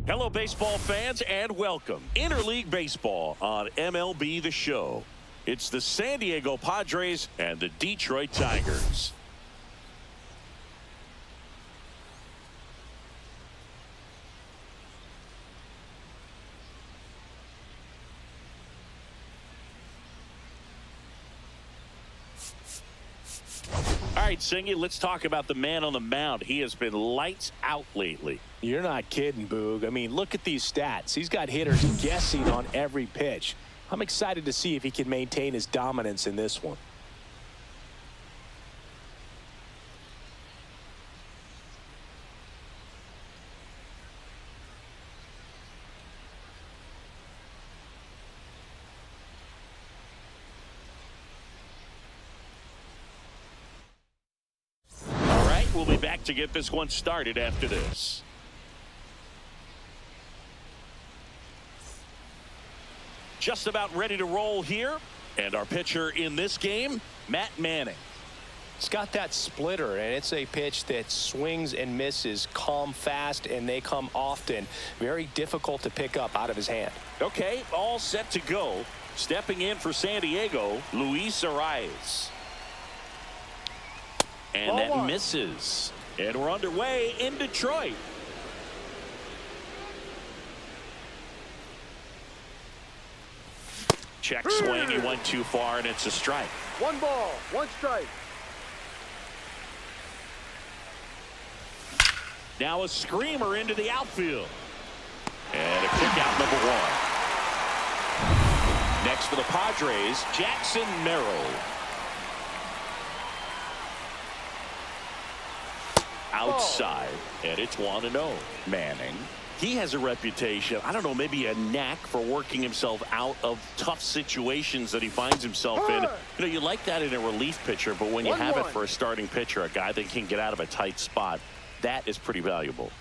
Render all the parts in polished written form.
Hello, baseball fans, and welcome. Interleague Baseball on MLB The Show. It's the San Diego Padres and the Detroit Tigers. All right, Singy, let's talk about the man on the mound. He has been lights out lately. You're not kidding, Boog. I mean, look at these stats. He's got hitters guessing on every pitch. I'm excited to see if he can maintain his dominance in this one. We'll be back to get this one started after this. Just about ready to roll here. And our pitcher in this game, Matt Manning. He's got that splitter, and it's a pitch that swings and misses, come fast, and they come often. Very difficult to pick up out of his hand. Okay, all set to go. Stepping in for San Diego, Luis Arias. And that misses. And we're underway in Detroit. Check swing. He went too far, and it's a strike. 1 ball, 1 strike. Now a screamer into the outfield. And a kick out number 1. Next for the Padres, Jackson Merrill. Outside, and it's 1-0. Manning. He has a reputation, I don't know, maybe a knack for working himself out of tough situations that he finds himself in. You know, you like that in a relief pitcher, but when you have it for a starting pitcher, a guy that can get out of a tight spot, that is pretty valuable.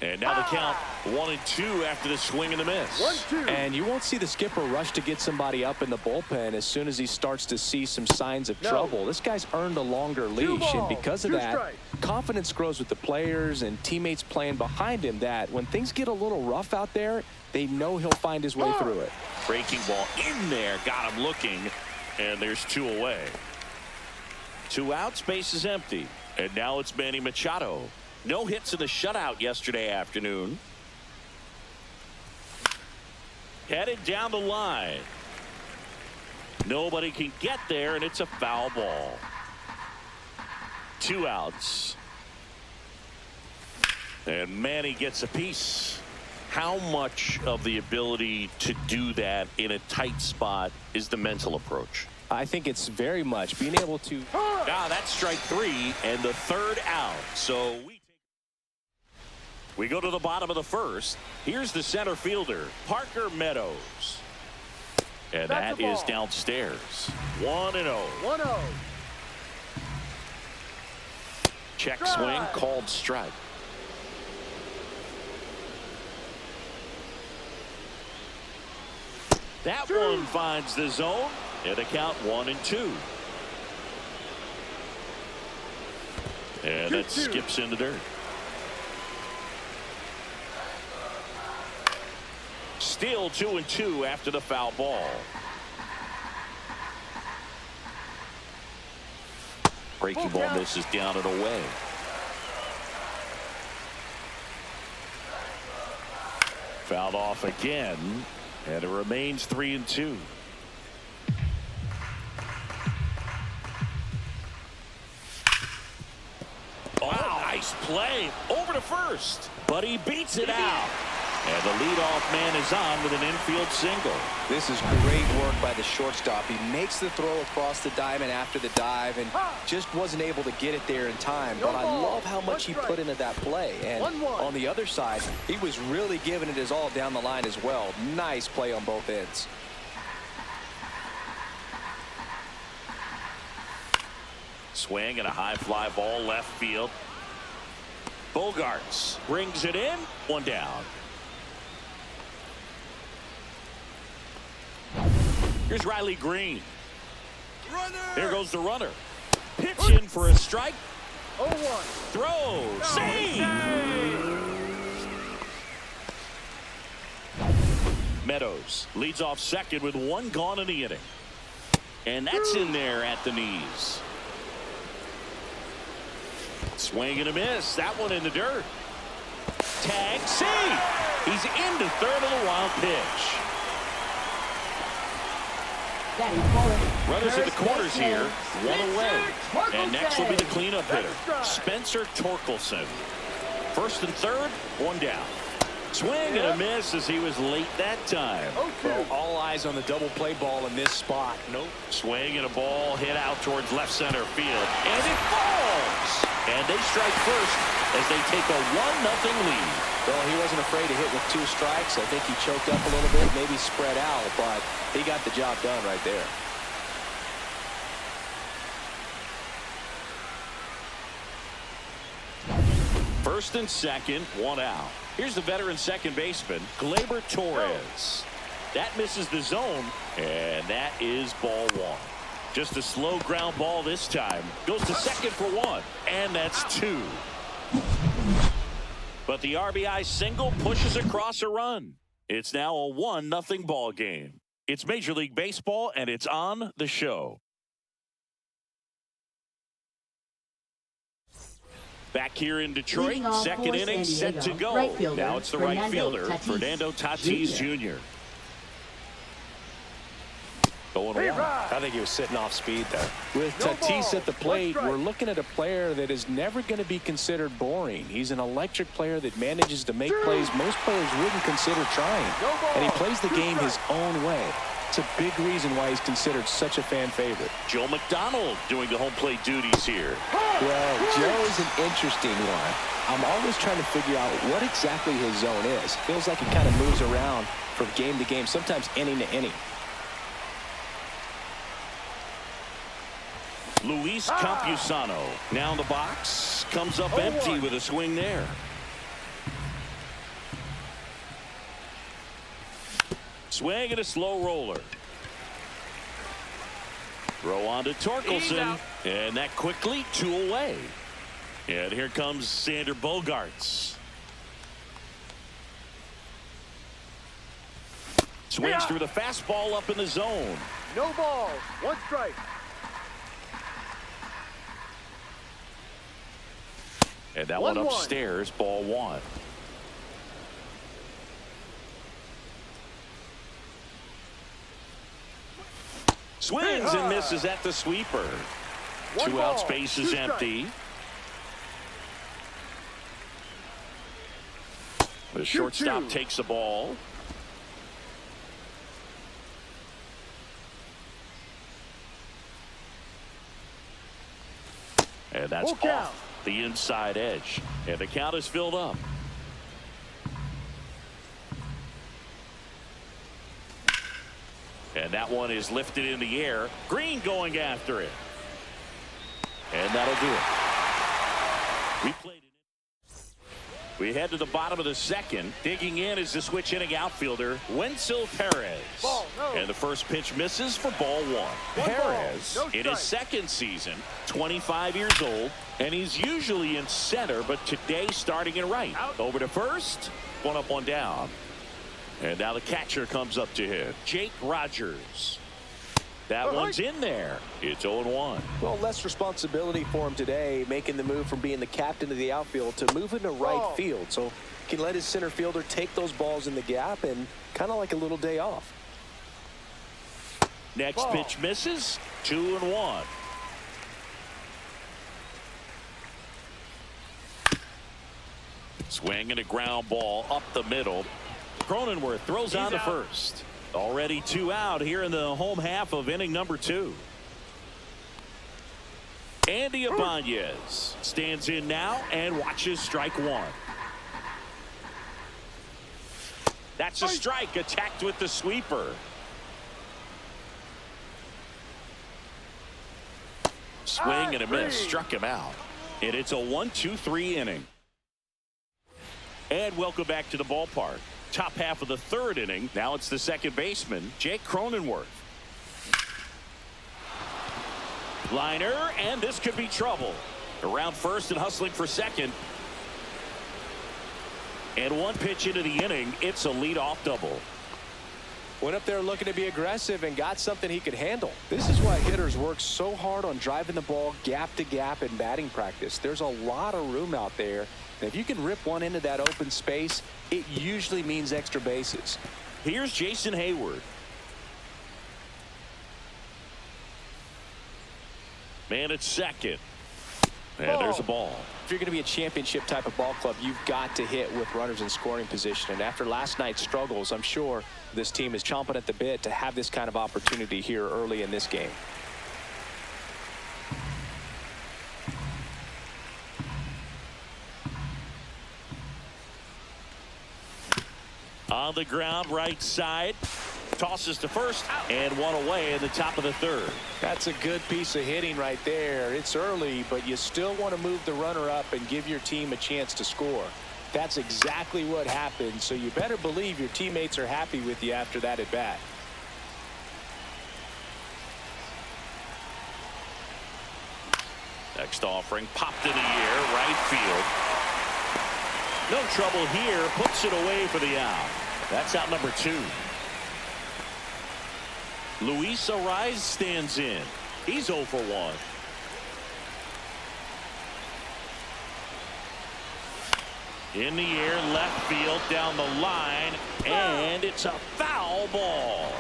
And now the count 1-2 after the swing and the miss. 1-2. And you won't see the skipper rush to get somebody up in the bullpen as soon as he starts to see some signs of trouble. This guy's earned a longer leash, and because of that, confidence grows with the players and teammates playing behind him that when things get a little rough out there, they know he'll find his way through it. Breaking ball in there, got him looking, and there's 2 away. 2 outs, base is empty. And now it's Manny Machado. No hits in the shutout yesterday afternoon. Headed down the line. Nobody can get there, and it's a foul ball. 2 outs. And Manny gets a piece. How much of the ability to do that in a tight spot is the mental approach? I think it's very much being able to. That's strike 3 and the 3rd out. So we go to the bottom of the 1st. Here's the center fielder, Parker Meadows. And that is downstairs. 1-0. 1-0. Check swing, called strike. That one finds the zone. And the count 1-2. And that skips in the dirt. Still 2-2 after the foul ball. Breaking ball misses down and away. Fouled off again, and it remains 3-2. Wow, nice play over to first, but he beats it out. And the leadoff man is on with an infield single. This is great work by the shortstop. He makes the throw across the diamond after the dive and just wasn't able to get it there in time. But I love how much he put into that play. And on the other side, he was really giving it his all down the line as well. Nice play on both ends. Swing and a high fly ball left field. Bogarts brings it in. 1 down. Here's Riley Green. There goes the runner. Pitch in for a strike. 0-1. Throw. Save. Meadows leads off second with one gone in the inning. And that's in there at the knees. Swing and a miss. That one in the dirt. Tag, save. He's into third on the wild pitch. Runners at the corners here, one away. And next will be the cleanup hitter, Spencer Torkelson. First and third, one down. Swing and a miss as he was late that time. Well, all eyes on the double play ball in this spot. Nope. Swing and a ball hit out towards left center field. And it falls. And they strike first as they take a 1-0 lead. Well, he wasn't afraid to hit with 2 strikes. I think he choked up a little bit, maybe spread out, but he got the job done right there. First and second, one out. Here's the veteran second baseman, Gleyber Torres. That misses the zone, and that is ball 1. Just a slow ground ball this time. Goes to second for 1, and that's 2. But the RBI single pushes across a run. It's now a 1-0 ball game. It's Major League Baseball, and it's on the show. Back here in Detroit, second inning set to go. Now it's the right fielder, Fernando Tatis Jr. Going one. I think he was sitting off speed there. With Tatis at the plate, we're looking at a player that is never going to be considered boring. He's an electric player that manages to make plays most players wouldn't consider trying. And he plays the game his own way. It's a big reason why he's considered such a fan favorite. Joe McDonald doing the home plate duties here. Well, Joe's an interesting one. I'm always trying to figure out what exactly his zone is. Feels like he kind of moves around from game to game, sometimes inning to inning. Luis Campusano now in the box, comes up empty with a swing there. Swing and a slow roller. Throw on to Torkelson, and that quickly 2 away. And here comes Sander Bogarts. Swings through the fastball up in the zone. No balls, 1 strike. And that one upstairs, ball 1. Swings and misses at the sweeper. 2 out, space is empty. The shortstop takes the ball. And that's off the inside edge. And the count is filled up. And that one is lifted in the air. Green going after it. And that'll do it. We head to the bottom of the second. Digging in is the switch hitting outfielder, Wenzel Perez. And the first pitch misses for ball 1. Perez, in his second season, 25 years old, and he's usually in center, but today starting in right. Over to first, 1 up, 1 down. And now the catcher comes up to hit, Jake Rogers. That one's in there. It's 0-1. Well, less responsibility for him today, making the move from being the captain of the outfield to moving to right field. So he can let his center fielder take those balls in the gap and kind of like a little day off. Next pitch misses. 2-1. Swing and a ground ball up the middle. Cronenworth throws on to first. Already 2 out here in the home half of inning number 2. Andy Ibanez stands in now and watches strike 1. That's a strike, attacked with the sweeper. Swing and a miss, struck him out. And it's a 1-2-3 inning. And welcome back to the ballpark. Top half of the 3rd inning. Now it's the second baseman, Jake Cronenworth. Liner, and this could be trouble. Around first and hustling for second. And 1 pitch into the inning, it's a leadoff double. Went up there looking to be aggressive and got something he could handle. This is why hitters work so hard on driving the ball gap to gap in batting practice. There's a lot of room out there. And if you can rip one into that open space, it usually means extra bases. Here's Jason Heyward. Man at second. And there's a ball. If you're going to be a championship type of ball club, you've got to hit with runners in scoring position. And after last night's struggles, I'm sure this team is chomping at the bit to have this kind of opportunity here early in this game. On the ground, right side. Tosses to first and one away in the top of the third. That's a good piece of hitting right there. It's early, but you still want to move the runner up and give your team a chance to score. That's exactly what happened, so you better believe your teammates are happy with you after that at bat. Next offering popped in the air, right field. No trouble here, puts it away for the out. That's out number 2. Luis Ariz stands in. He's 0 for 1. In the air, left field, down the line, and it's a foul ball.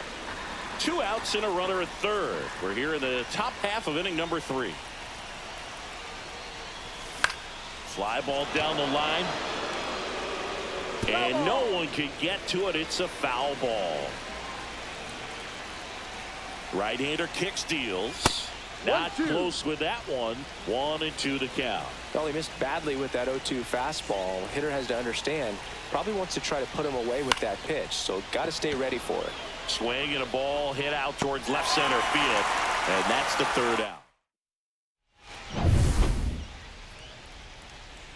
2 outs and a runner at third. We're here in the top half of inning number 3. Fly ball down the line. And no one can get to it. It's a foul ball. Right-hander kicks, deals. Not close with that one. 1-2 the count. Well, he missed badly with that 0-2 fastball. Hitter has to understand. Probably wants to try to put him away with that pitch. So got to stay ready for it. Swing and a ball hit out towards left center field. And that's the third out.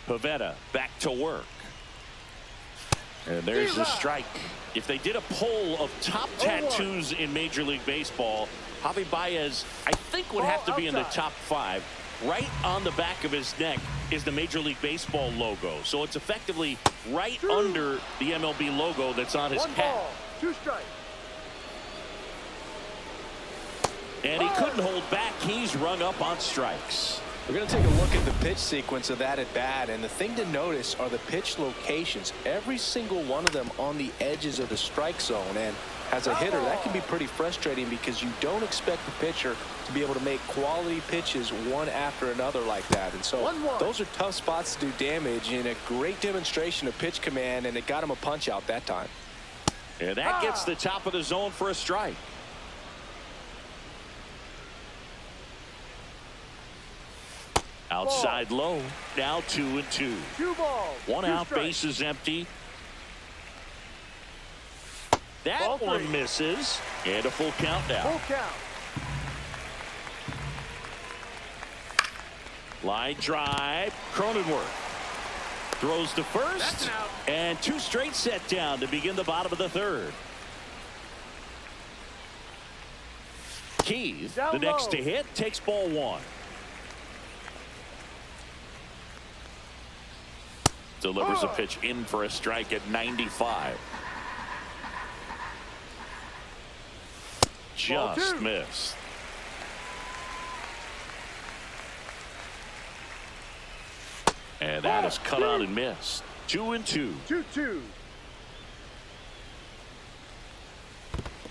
Pivetta back to work. And there's the strike. If they did a poll of top tattoos in Major League Baseball, Javi Baez, I think, would have to be in the top 5. Right on the back of his neck is the Major League Baseball logo. So it's effectively right under the MLB logo that's on his cap. 2 strikes. And he couldn't hold back. He's rung up on strikes. We're going to take a look at the pitch sequence of that at bat, and the thing to notice are the pitch locations. Every single one of them on the edges of the strike zone, and as a hitter that can be pretty frustrating because you don't expect the pitcher to be able to make quality pitches one after another like that. And so those are tough spots to do damage, and a great demonstration of pitch command, and it got him a punch out that time. And that gets the top of the zone for a strike. Outside low. Now 2-2. 2 balls. 1 2 out, strikes. bases empty. That Ball 3. one misses. And a full count now. Full count. Line drive. Cronenworth throws to first. That's an out. And 2 straight set down to begin the bottom of the third. Keith, Down the next low. to hit, takes ball 1. Delivers a pitch in for a strike at 95. Just missed. And that is cut on and missed. 2-2. 2-2.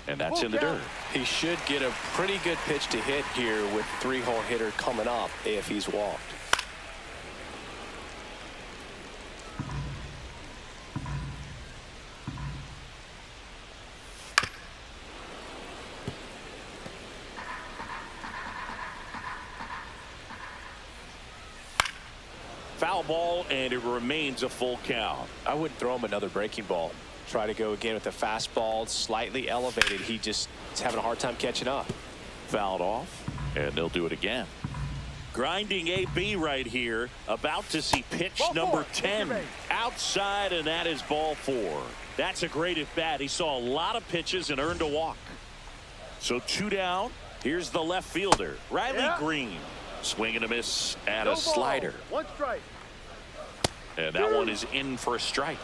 And that's in the dirt. He should get a pretty good pitch to hit here with 3-hole hitter coming up if he's walked. Foul ball, and it remains a full count. I wouldn't throw him another breaking ball. Try to go again with the fastball, slightly elevated. He just is having a hard time catching up. Fouled off, and they'll do it again. Grinding AB right here, about to see pitch Ball number 4. 10 outside, and that is ball 4. That's a great at bat. He saw a lot of pitches and earned a walk. So 2 down. Here's the left fielder, Riley Green. Swing and a miss and a slider. 1 strike. And that one is in for a strike.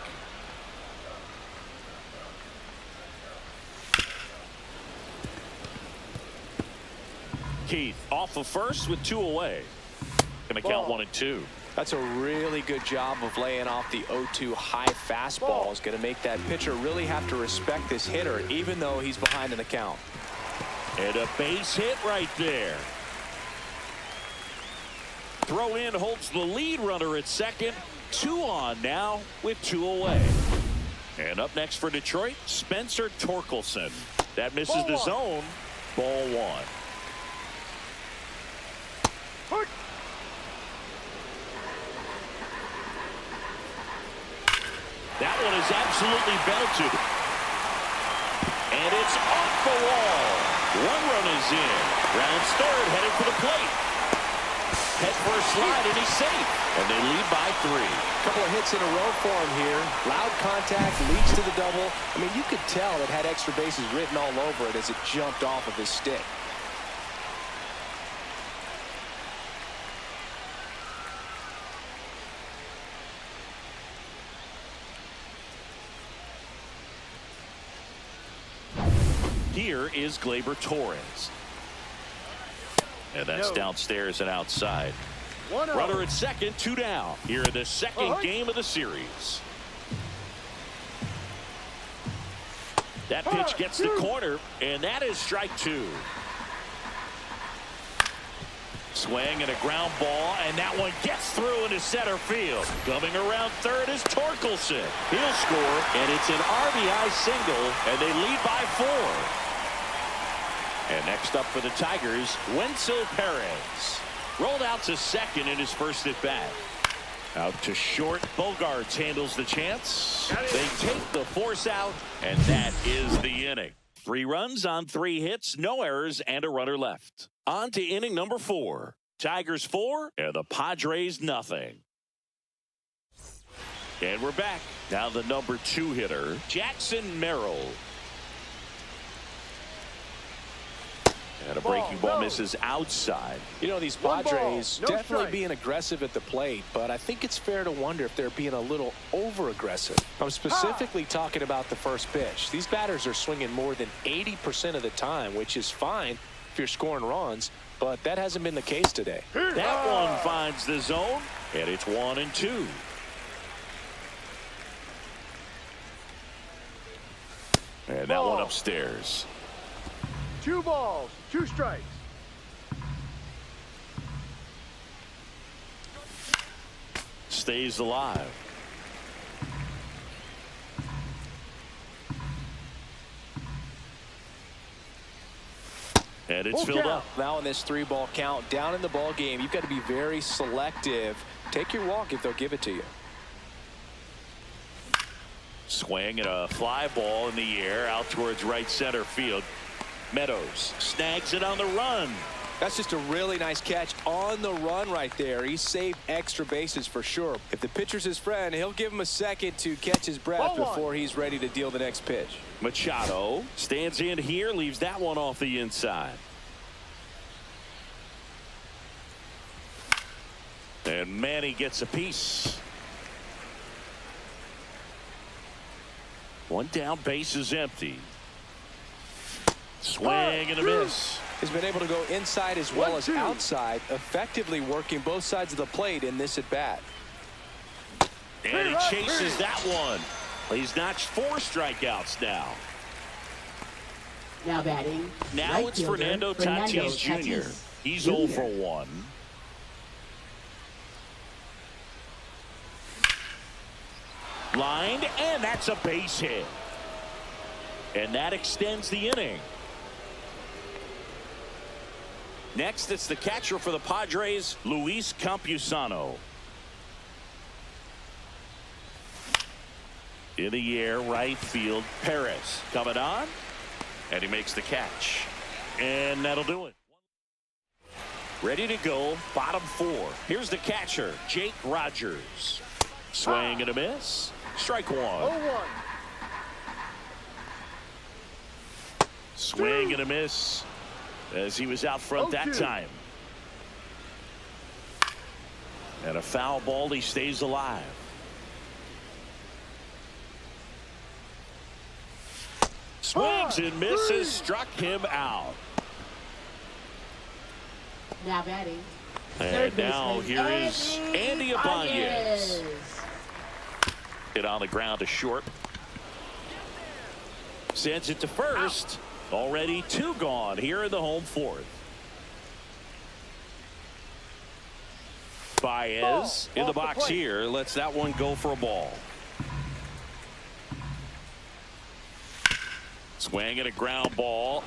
Keith off of first with 2 away. Gonna count 1 and 2. That's a really good job of laying off the 0-2 high fastball. Is going to make that pitcher really have to respect this hitter, even though he's behind in the count. And a base hit right there. Throw in holds the lead runner at second. 2 on now with 2 away. And up next for Detroit, Spencer Torkelson. That misses the zone. Ball 1. That one is absolutely belted. And it's off the wall. 1 run is in. Rounds third, headed for the plate. Head first slide, and he's safe. And they lead by 3. Couple of hits in a row for him here. Loud contact, leads to the double. I mean, you could tell it had extra bases written all over it as it jumped off of his stick. Here is Gleyber Torres. And that's downstairs and outside. Runner at second, 2 down. Here in the second game of the series. That pitch gets the corner, and that is strike 2. Swing and a ground ball, and that one gets through into center field. Coming around third is Torkelson. He'll score, and it's an RBI single, and they lead by 4. And next up for the Tigers, Wenzel Perez. Rolled out to second in his first at bat. Out to short. Bogarts handles the chance. They take the force out, and that is the inning. 3 runs on 3 hits, no errors, and a runner left. On to inning number 4. Tigers 4 and the Padres nothing. And we're back. Now the number 2 hitter, Jackson Merrill. And a breaking ball misses outside. You know, these Padres definitely being aggressive at the plate, but I think it's fair to wonder if they're being a little over-aggressive. I'm specifically talking about the first pitch. These batters are swinging more than 80% of the time, which is fine if you're scoring runs, but that hasn't been the case today. That one finds the zone, and it's 1 and 2. And that one upstairs. 2 balls, 2 strikes. Stays alive. And it's filled up. Now in this 3-ball count, down in the ball game, you've got to be very selective. Take your walk if they'll give it to you. Swing and a fly ball in the air out towards right center field. Meadows snags it on the run. That's just a really nice catch on the run right there. He saved extra bases for sure. If the pitcher's his friend, he'll give him a second to catch his breath before he's ready to deal the next pitch. Machado stands in here, leaves that one off the inside. And Manny gets a piece. 1 down, base is empty. Swing and a miss. He's been able to go inside as well as outside, effectively working both sides of the plate in this at bat. And he chases that one. He's notched 4 strikeouts now. Now batting. Now right it's fielder, Fernando Tatis Jr. He's 0 for 1. Lined, and that's a base hit. And that extends the inning. Next, it's the catcher for the Padres, Luis Campusano. In the air, right field, Perez coming on, and he makes the catch. And that'll do it. Ready to go, bottom 4. Here's the catcher, Jake Rogers. Swing and a miss. Strike 1. 0-1. Swing and a miss as he was out front that time. And a foul ball, he stays alive. Swings and misses, struck him out. Now batting. And now here is Andy Ibanez. Hit on the ground to short. Sends it to first. Already 2 gone here in the home 4th. Baez in the box here. Lets that one go for a ball. Swing and a ground ball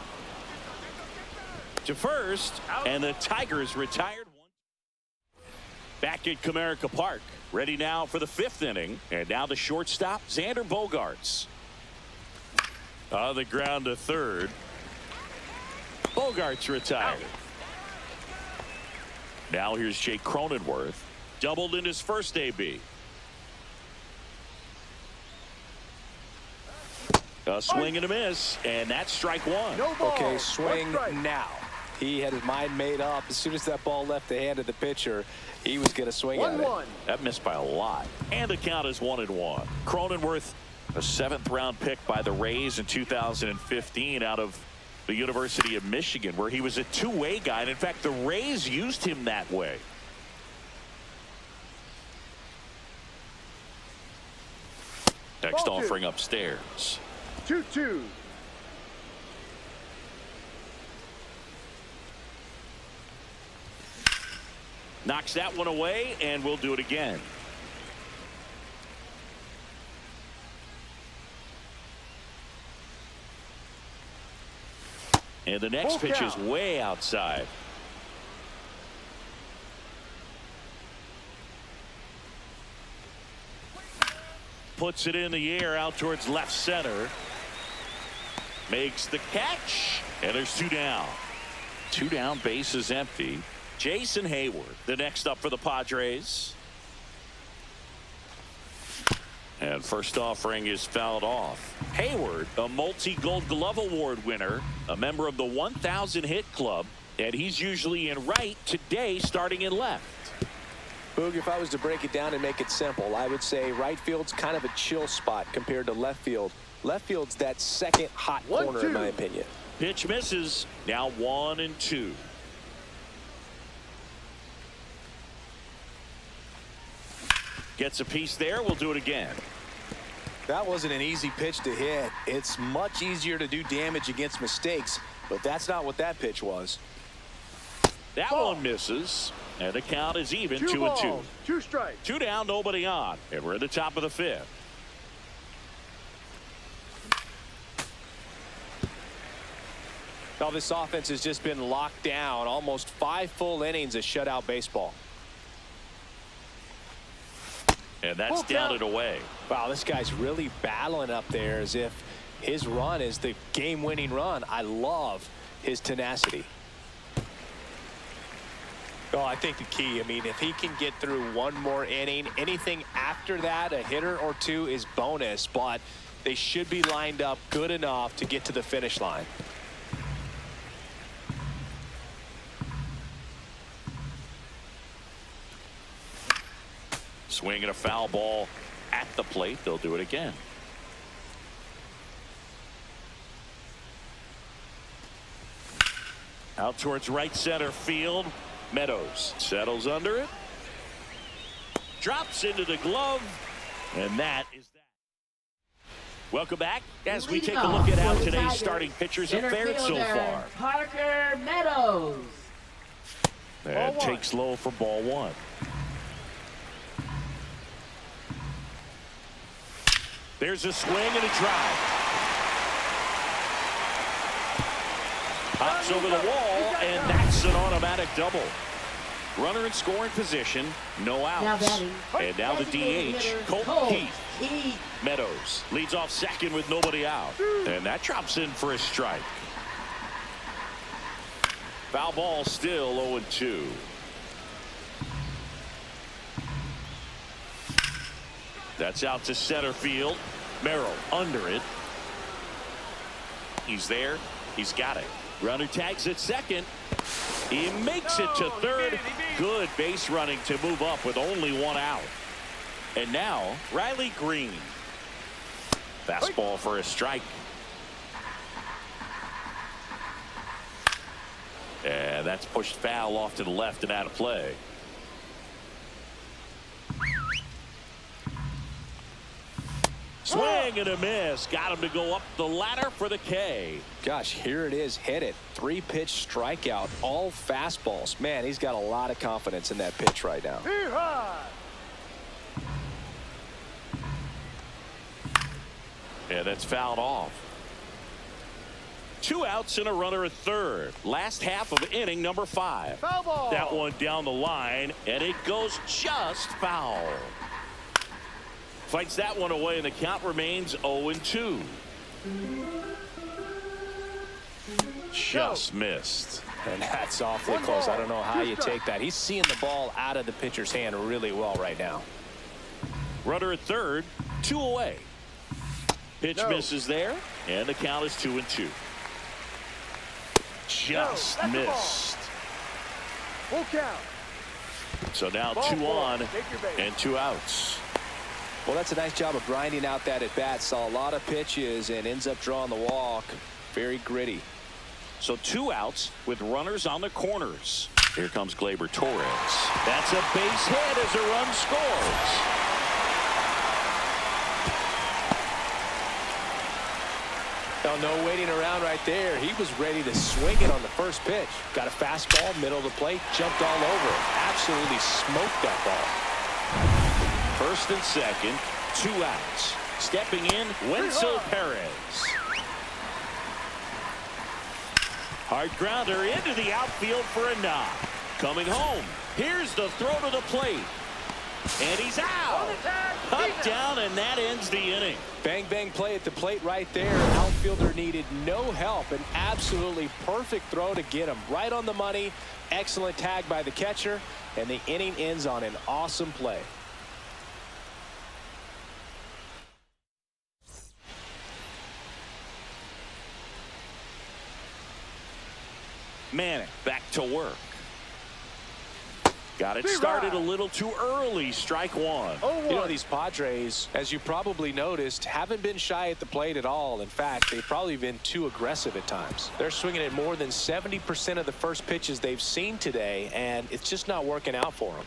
to first, and the Tigers retired. Back at Comerica Park, ready now for the 5th inning, and now the shortstop Xander Bogaerts. On the ground to third. Bogaerts retired. Now here's Jake Cronenworth, doubled in his first AB. A swing and a miss, and that's strike 1. Okay, swing now. He had his mind made up. As soon as that ball left the hand of the pitcher, he was going to swing at it. That missed by a lot. And the count is 1-1. Cronenworth, a 7th-round pick by the Rays in 2015 out of the University of Michigan, where he was a two-way guy. And in fact, the Rays used him that way. Next offering upstairs. 2-2. Knocks that one away, and we'll do it again. And the next pitch is way outside. Puts it in the air out towards left center. Makes the catch, and there's 2 down. 2 down, base is empty. Jason Heyward, the next up for the Padres. And first offering is fouled off. Heyward, a multi-Gold Glove Award winner, a member of the 1,000 hit club, and he's usually in right, today starting in left. Boog, if I was to break it down and make it simple, I would say right field's kind of a chill spot compared to left field. Left field's that second hot corner, in my opinion. Pitch misses. Now 1-2. Gets a piece there. We'll do it again. That wasn't an easy pitch to hit. It's much easier to do damage against mistakes, but that's not what that pitch was. That one misses, and the count is even. 2-2. 2 strikes. 2 down, nobody on, and we're at the top of the 5th. Well, this offense has just been locked down. Almost 5 full innings of shutout baseball. And that's down and away. Wow, this guy's really battling up there as if his run is the game-winning run. I love his tenacity. Oh, I think the key, I mean, if he can get through one more inning, anything after that, a hitter or 2 is bonus, but they should be lined up good enough to get to the finish line. Swing and a foul ball at the plate. They'll do it again. Out towards right center field. Meadows settles under it. Drops into the glove. And that is that. Welcome back as we take a look at how today's starting pitchers have fared so far. Parker Meadows. And takes low for ball 1. There's a swing and a drive. Pops over the wall, and that's an automatic double. Runner in scoring position, no outs. And now the DH, Colt Keith. Meadows leads off second with nobody out. And that drops in for a strike. Foul ball still 0-2. That's out to center field. Merrill under it. He's there. He's got it. Runner tags at second. He makes it to third. Good base running to move up with only 1 out. And now Riley Green. Fastball for a strike. And that's pushed foul off to the left and out of play. Swing and a miss. Got him to go up the ladder for the K. Gosh, here it is. Hit it. 3-pitch strikeout. All fastballs. Man, he's got a lot of confidence in that pitch right now. Yeah, that's fouled off. 2 outs and a runner at third. Last half of inning number 5. Foul ball. That one down the line, and it goes just foul. Fights that one away, and the count remains 0-2. Just missed. And that's awfully close. I don't know how you take that. He's seeing the ball out of the pitcher's hand really well right now. Runner at third, 2 away. Pitch misses there, and the count is 2-2. Just missed. Full count. So now 2 on and 2 outs. Well, that's a nice job of grinding out that at bat. Saw a lot of pitches and ends up drawing the walk. Very gritty. So 2 outs with runners on the corners. Here comes Gleyber Torres. That's a base hit as a run scores. Oh, no waiting around right there. He was ready to swing it on the first pitch. Got a fastball, middle of the plate, jumped all over it. Absolutely smoked that ball. First and second, 2 outs. Stepping in, Wenzel Perez. Hard grounder into the outfield for a knock. Coming home. Here's the throw to the plate. And he's out. Cut down, and that ends the inning. Bang, bang play at the plate right there. Outfielder needed no help. An absolutely perfect throw to get him right on the money. Excellent tag by the catcher. And the inning ends on an awesome play. Manning back to work. Got it started a little too early. Strike 1. You know, these Padres, as you probably noticed, haven't been shy at the plate at all. In fact, they've probably been too aggressive at times. They're swinging at more than 70% of the first pitches they've seen today, and it's just not working out for them.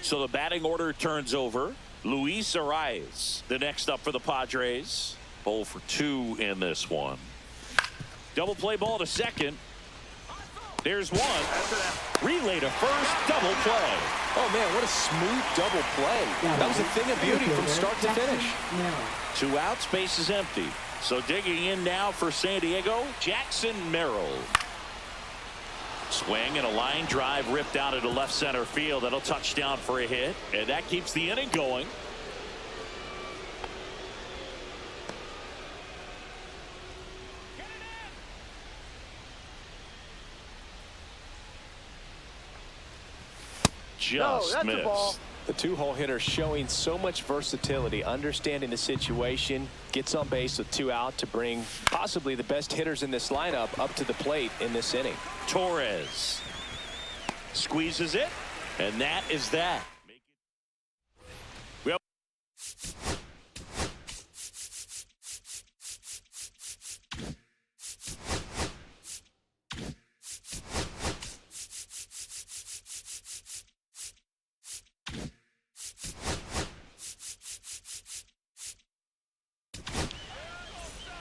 So the batting order turns over. Luis Arias, the next up for the Padres. 0 for 2 in this one. Double play ball to second. There's one. Relay to first. Double play. Oh, man, what a smooth double play. That was a thing of beauty from start to finish. 2 outs, base is empty. So digging in now for San Diego, Jackson Merrill. Swing and a line drive ripped out into left center field. That'll touch down for a hit, and that keeps the inning going. Just missed. The 2-hole hitter showing so much versatility, understanding the situation, gets on base with 2 out to bring possibly the best hitters in this lineup up to the plate in this inning. Torres squeezes it, and that is that. Well,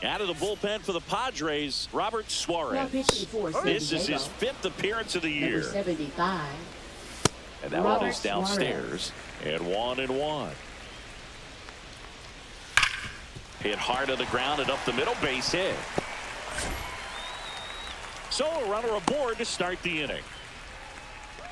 out of the bullpen for the Padres, Robert Suarez. This is his 5th appearance of the year. 75. And that one is downstairs. And 1-1. Hit hard on the ground and up the middle, base hit. So a runner aboard to start the inning.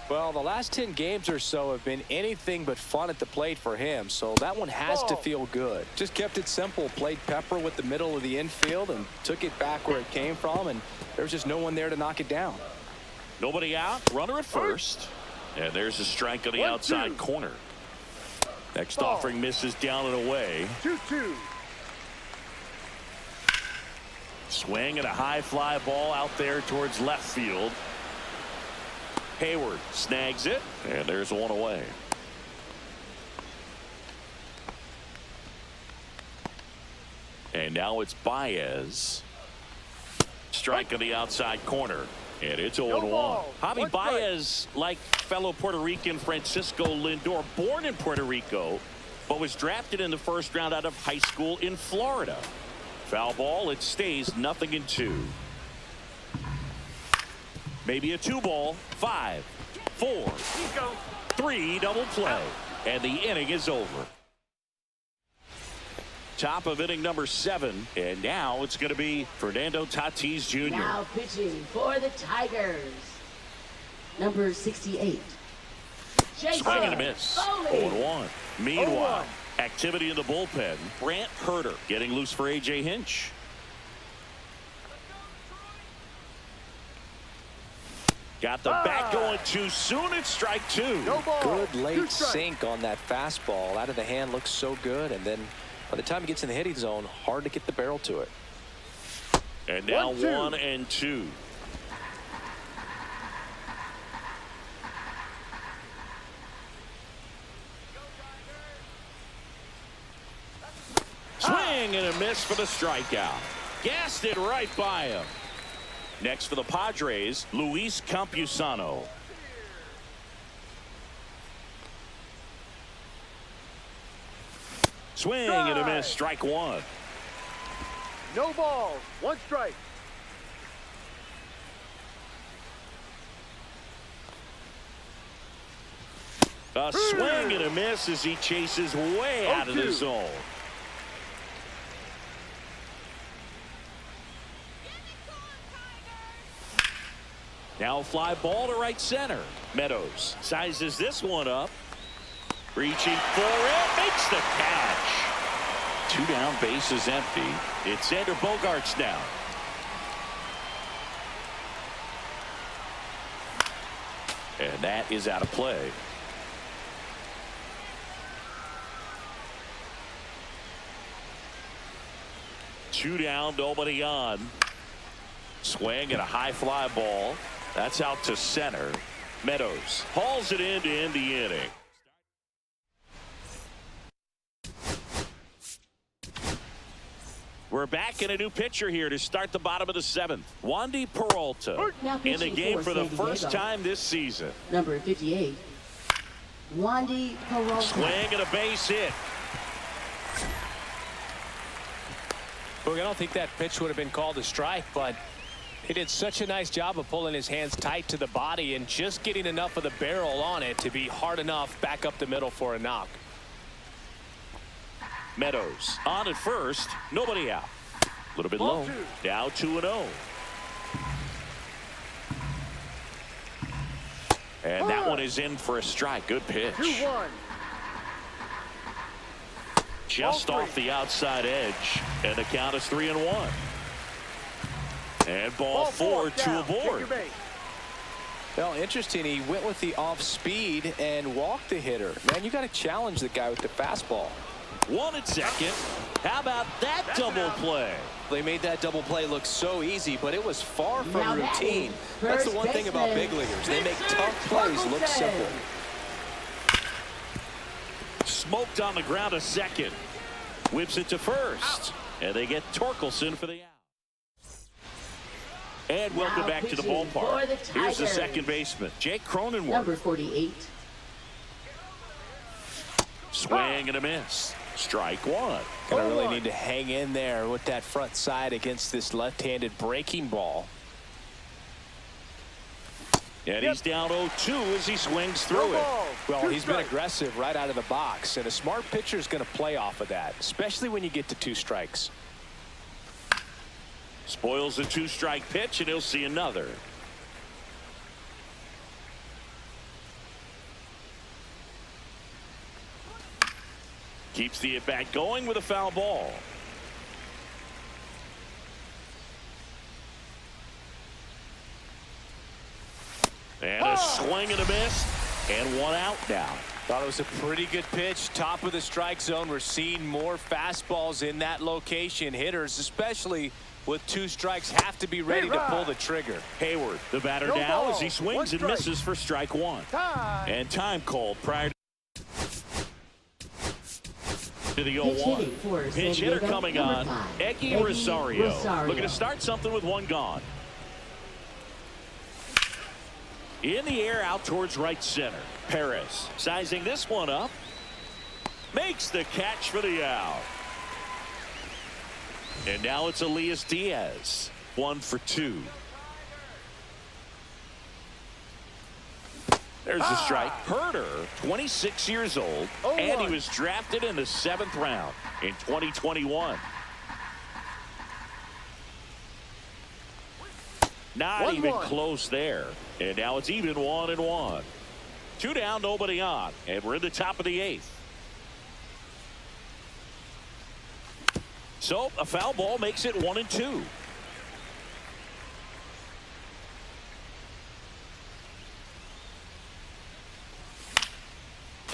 Well, the last 10 games or so have been anything but fun at the plate for him, so that one has to feel good. Just kept it simple, played pepper with the middle of the infield and took it back where it came from, and there's just no one there to knock it down. Nobody out, runner at first. And there's a strike on the outside corner. Next offering misses down and away. 2-2. Swing and a high fly ball out there towards left field. Heyward snags it, and there's one away. And now it's Baez. strike on the outside corner. And it's 0-1. Javi One strike. Baez, like fellow Puerto Rican Francisco Lindor, born in Puerto Rico, but was drafted in the first round out of high school in Florida. Foul ball. It stays 0-2. Maybe a 2-ball. 5, 4, 3 double play. And the inning is over. Top of inning number 7. And now it's going to be Fernando Tatis Jr. Now pitching for the Tigers. Number 68. Jason Swing and a miss. Foley. 0-1. Meanwhile, activity in the bullpen. Brant Herter getting loose for A.J. Hinch. Got the bat going too soon. It's strike 2. No ball. Good late 2 strikes. sink on that fastball. Out of the hand looks so good. And then by the time he gets in the hitting zone, hard to get the barrel to it. And now 1-2. 1-2. Swing and a miss for the strikeout. Gassed it right by him. Next for the Padres, Luis Campusano. Swing and a miss, strike 1. No balls. 1 strike. A swing and a miss as he chases way out of the 0-2. zone. Now fly ball to right center. Meadows sizes this one up. Reaching for it. Makes the catch. 2 down, base is empty. It's Xander Bogaerts now. And that is out of play. Two down, nobody on. Swing and a high fly ball. That's out to center. Meadows hauls it in to end the inning. We're back in a new pitcher here to start the bottom of the 7th. Wandy Peralta Now in the pitching game for the San first Diego. time this season. Number 58. Wandy Peralta. Swing and a base hit. Look, I don't think that pitch would have been called a strike, but he did such a nice job of pulling his hands tight to the body and just getting enough of the barrel on it to be hard enough back up the middle for a knock. Meadows on at first, nobody out. A little bit low. Now 2-0. And that one is in for a strike. Good pitch. 2-1. Just Ball off the outside edge. And the count is 3-1. And ball 4, 2 down. Take aboard. your base. Well, interesting. He went with the off speed and walked the hitter. Man, you got to challenge the guy with the fastball. 1 at second. How about that double play? They made that double play look so easy, but it was far from Now that routine. is That's the first one thing about baseman. big leaguers. They make tough plays look simple. Smoked on the ground a second. Whips it to first. And they get Torkelson for the out. And welcome Now back to the pitching for ballpark. the Here's the Tigers. second baseman, Jake Cronenworth. Number 48. Swing and a miss. Strike 1. Gonna really need to hang in there with that front side against this left-handed breaking ball. And he's down 0-2 as he swings through No it. balls. Well, 2 he's been strikes. aggressive right out of the box, and a smart pitcher is going to play off of that, especially when you get to 2 strikes. Spoils the 2-strike pitch, and he'll see another. Keeps the at-bat going with a foul ball. And a swing and a miss, and 1 out now. Thought it was a pretty good pitch. Top of the strike zone. We're seeing more fastballs in that location. Hitters, especially with 2 strikes, have to be ready to pull the trigger. Hayward, the batter No now, ball. as he swings 1 and strike. misses for strike 1. Time. And time called prior to the Pitch 0-1. hitting for San Pitch hitter Diego, coming number on, 5, Eggy Rosario. Rosario. Looking to start something with 1 gone. In the air out towards right center. Perez sizing this one up. Makes the catch for the out. And now it's Elias Diaz. 1 for 2. There's a strike. Herder, 26 years old, and he was drafted in the 7th round in 2021. Not even close there. And now it's even 1-1. 2 down, nobody on, and we're in the top of the 8th. So a foul ball makes it 1-2.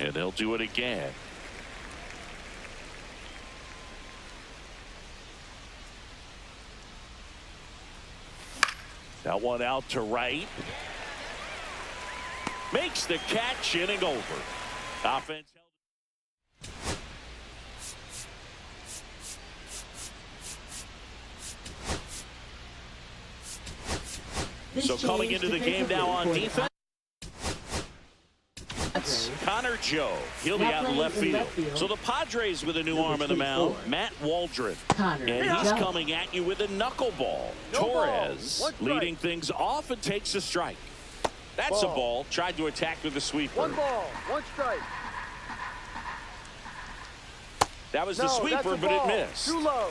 And they'll do it again. That one out to right. Makes the catch, inning over. Offense. So coming into the game now on defense, Connor Joe. He'll be out in left field. So the Padres with a new arm in the mound, Matt Waldron. And he's coming at you with a knuckleball. Torres leading things off and takes a strike. That's a ball. Tried to attack with the sweeper. 1 ball, 1 strike. That was the sweeper, but it missed. Too low.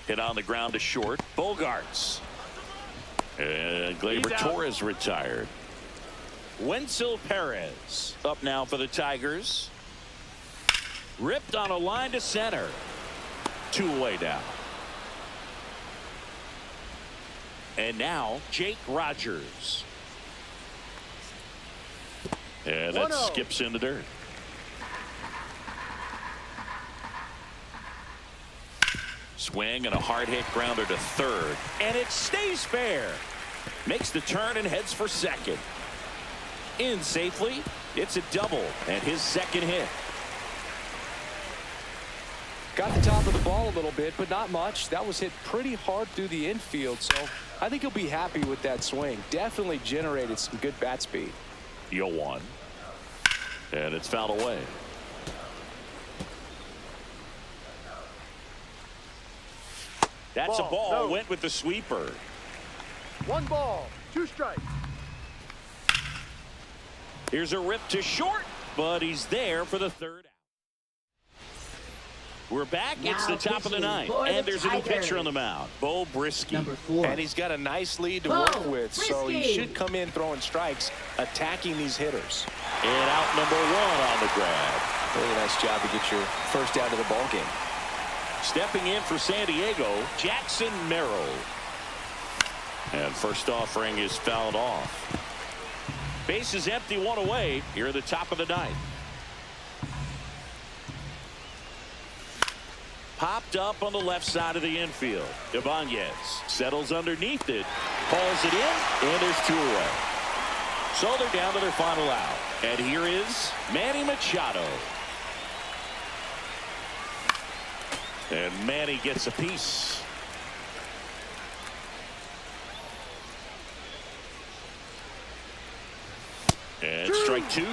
Hit on the ground to short. Bogarts. And Gleyber Torres retired. Wenzel Perez up now for the Tigers. Ripped on a line to center. 2 away now. And now Jake Rogers. And that skips in the dirt. Swing and a hard hit grounder to third. And it stays fair. Makes the turn and heads for second. In safely. It's a double and his second hit. Got the top of the ball a little bit, but not much. That was hit pretty hard through the infield, so I think he'll be happy with that swing. Definitely generated some good bat speed. 0-1. And it's fouled away. That's a ball. No. Went with the sweeper. 1 ball, 2 strikes. Here's a rip to short, but he's there for the third out. We're back. It's the top of the 9th, and there's a new pitcher on the mound, Bo Brisky. And he's got a nice lead to work with, so he should come in throwing strikes, attacking these hitters. And out number 1 on the grab. Really nice job to get your first out of the ball game. Stepping in for San Diego, Jackson Merrill. And first offering is fouled off. Base is empty, 1 away. Here at the top of the 9th. Popped up on the left side of the infield. Ibanez settles underneath it. Hauls it in, and there's 2 away. So they're down to their final out. And here is Manny Machado. And Manny gets a piece. And strike 2.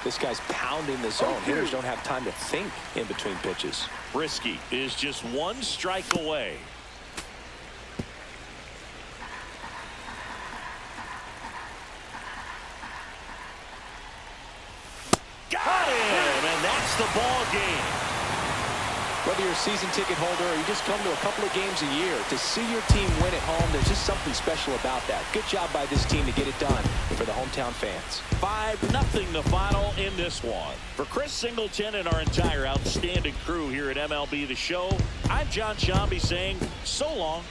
This guy's pounding the zone. Hitters don't have time to think in between pitches. Brisky is just 1 strike away. Got him, and that's the ball game. Whether you're a season ticket holder or you just come to a couple of games a year, to see your team win at home, there's just something special about that. Good job by this team to get it done for the hometown fans. 5-0 the final in this one. For Chris Singleton and our entire outstanding crew here at MLB The Show, I'm John Shambi saying so long.